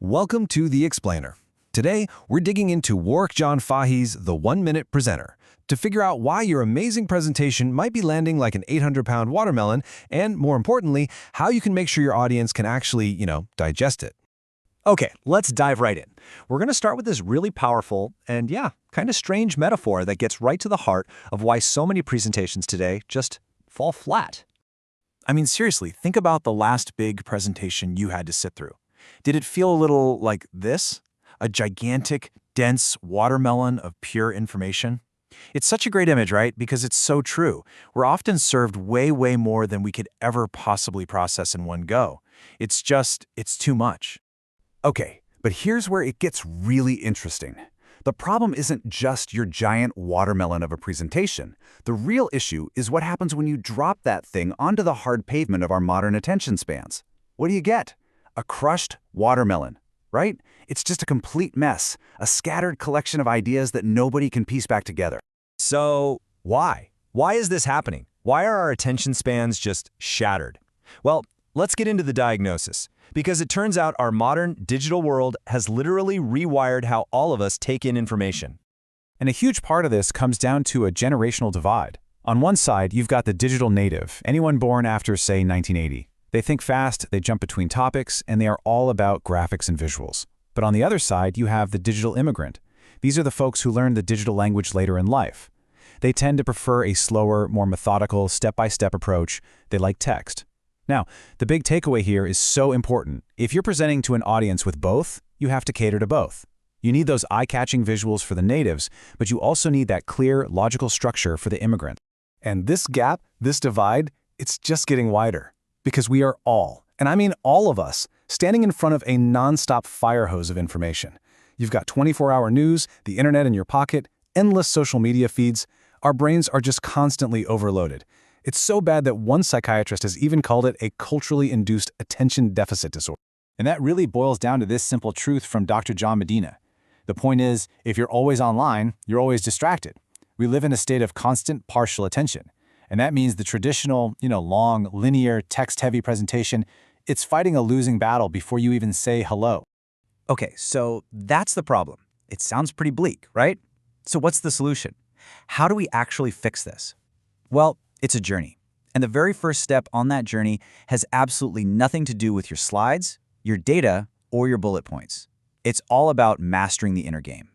Welcome to The Explainer. Today, we're digging into Warwick John Fahy's The 1-Minute Presenter to figure out why your amazing presentation might be landing like an 800-pound watermelon and, more importantly, how you can make sure your audience can actually, digest it. Okay, let's dive right in. We're going to start with this really powerful and, kind of strange metaphor that gets right to the heart of why so many presentations today just fall flat. I mean, seriously, think about the last big presentation you had to sit through. Did it feel a little like this? A gigantic, dense watermelon of pure information? It's such a great image, right? Because it's so true. We're often served way more than we could ever possibly process in one go. It's too much. Okay, but here's where it gets really interesting. The problem isn't just your giant watermelon of a presentation. The real issue is what happens when you drop that thing onto the hard pavement of our modern attention spans. What do you get? A crushed watermelon, right? It's just a complete mess, a scattered collection of ideas that nobody can piece back together. So, why? Why is this happening? Why are our attention spans just shattered? Well, let's get into the diagnosis. Because it turns out our modern digital world has literally rewired how all of us take in information. And a huge part of this comes down to a generational divide. On one side, you've got the digital native, anyone born after, say, 1980. They think fast, they jump between topics, and they are all about graphics and visuals. But on the other side, you have the digital immigrant. These are the folks who learn the digital language later in life. They tend to prefer a slower, more methodical, step-by-step approach. They like text. Now, the big takeaway here is so important. If you're presenting to an audience with both, you have to cater to both. You need those eye-catching visuals for the natives, but you also need that clear, logical structure for the immigrant. And this gap, this divide, it's just getting wider. Because we are all, and I mean all of us, standing in front of a nonstop fire hose of information. You've got 24-hour news, the internet in your pocket, endless social media feeds. Our brains are just constantly overloaded. It's so bad that one psychiatrist has even called it a culturally induced attention deficit disorder. And that really boils down to this simple truth from Dr. John Medina. The point is, if you're always online, you're always distracted. We live in a state of constant partial attention. And that means the traditional, long, linear, text-heavy presentation, it's fighting a losing battle before you even say hello. Okay, so that's the problem. It sounds pretty bleak, right? So what's the solution? How do we actually fix this? Well, it's a journey. And the very first step on that journey has absolutely nothing to do with your slides, your data, or your bullet points. It's all about mastering the inner game.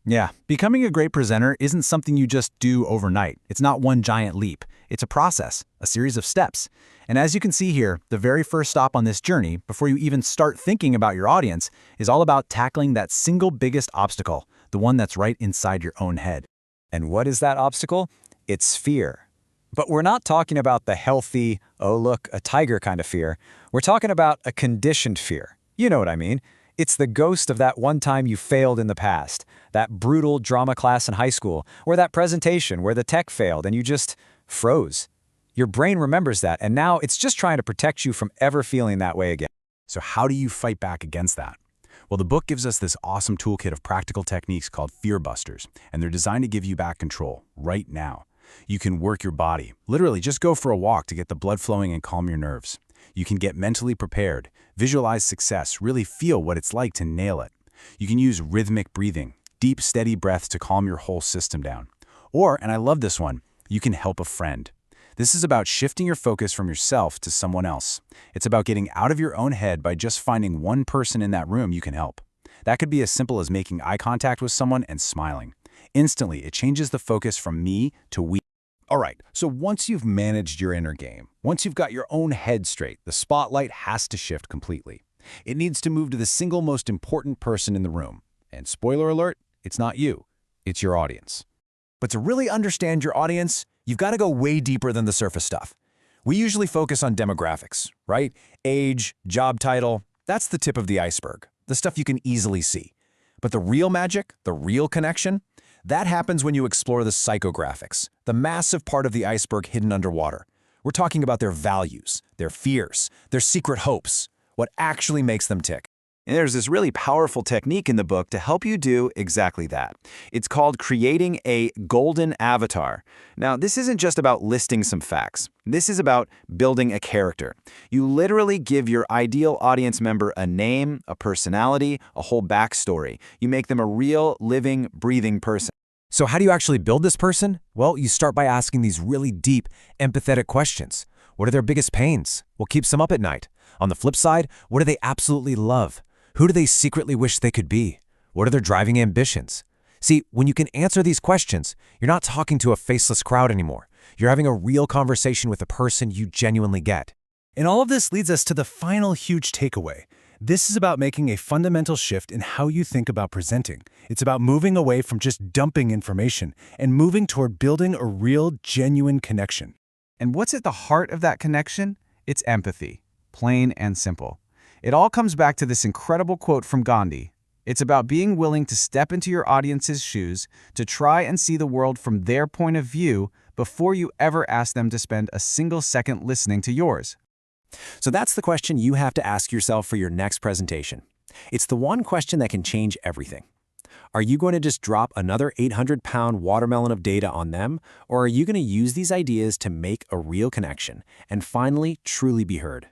Yeah, becoming a great presenter isn't something you just do overnight. It's not one giant leap. It's a process, a series of steps. And as you can see here, the very first stop on this journey, before you even start thinking about your audience, is all about tackling that single biggest obstacle, the one that's right inside your own head. And what is that obstacle? It's fear. But we're not talking about the healthy, oh look, a tiger kind of fear. We're talking about a conditioned fear. You know what I mean. It's the ghost of that one time you failed in the past, that brutal drama class in high school, or that presentation where the tech failed and you just froze. Your brain remembers that, and now it's just trying to protect you from ever feeling that way again. So how do you fight back against that? Well, the book gives us this awesome toolkit of practical techniques called Fear Busters, and they're designed to give you back control right now. You can work your body. Literally, just go for a walk to get the blood flowing and calm your nerves. You can get mentally prepared, visualize success, really feel what it's like to nail it. You can use rhythmic breathing, deep, steady breaths to calm your whole system down. Or, and I love this one, you can help a friend. This is about shifting your focus from yourself to someone else. It's about getting out of your own head by just finding one person in that room you can help. That could be as simple as making eye contact with someone and smiling. Instantly, it changes the focus from me to we. All right, so once you've managed your inner game, once you've got your own head straight, the spotlight has to shift completely. It needs to move to the single most important person in the room. And spoiler alert, it's not you, it's your audience. But to really understand your audience, you've got to go way deeper than the surface stuff. We usually focus on demographics, right? Age, job title, that's the tip of the iceberg, the stuff you can easily see. But the real magic, the real connection, that happens when you explore the psychographics, the massive part of the iceberg hidden underwater. We're talking about their values, their fears, their secret hopes, what actually makes them tick. And there's this really powerful technique in the book to help you do exactly that. It's called creating a golden avatar. Now, this isn't just about listing some facts. This is about building a character. You literally give your ideal audience member a name, a personality, a whole backstory. You make them a real, living, breathing person. So how do you actually build this person? Well, you start by asking these really deep, empathetic questions. What are their biggest pains? What keeps them up at night? On the flip side, what do they absolutely love? Who do they secretly wish they could be? What are their driving ambitions? See, when you can answer these questions, you're not talking to a faceless crowd anymore. You're having a real conversation with a person you genuinely get. And all of this leads us to the final huge takeaway. This is about making a fundamental shift in how you think about presenting. It's about moving away from just dumping information and moving toward building a real, genuine connection. And what's at the heart of that connection? It's empathy, plain and simple. It all comes back to this incredible quote from Gandhi. It's about being willing to step into your audience's shoes, to try and see the world from their point of view before you ever ask them to spend a single second listening to yours. So that's the question you have to ask yourself for your next presentation. It's the one question that can change everything. Are you going to just drop another 800-pound watermelon of data on them, or are you going to use these ideas to make a real connection and finally truly be heard?